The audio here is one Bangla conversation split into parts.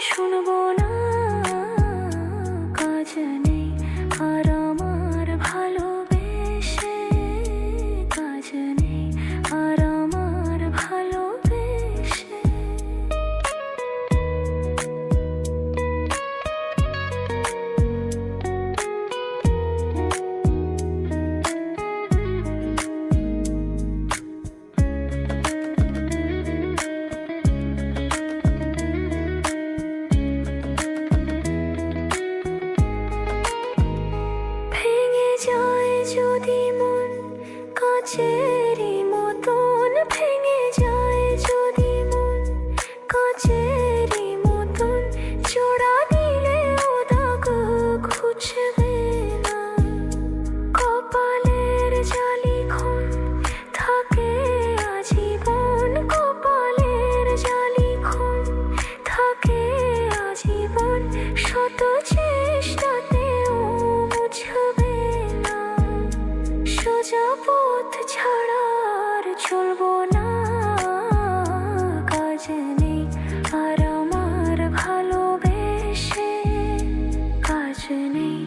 শুনবো না, কাজ নেই আর আমার ভালোবেসে, কাজ নেই আর আমার ভালোবেসে। ভেঙে যায় যদি মন কাচেরই মতন, ভেঙে যায় যদি মন কাচেরই মতন, জোড়া দিলে ও দাগ ঘুচবে না। কপালের জালিখন থাকে আজীবন, কপালের জালিখন থাকে আজীবন, শত চেষ্টাতেও মুছবে না। সোজা পথ ছাড়া আর চলবো না, কাজ নেই আর আমার ভালোবেসে, কাজ নেই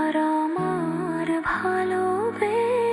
আর আমার ভালোবেসে।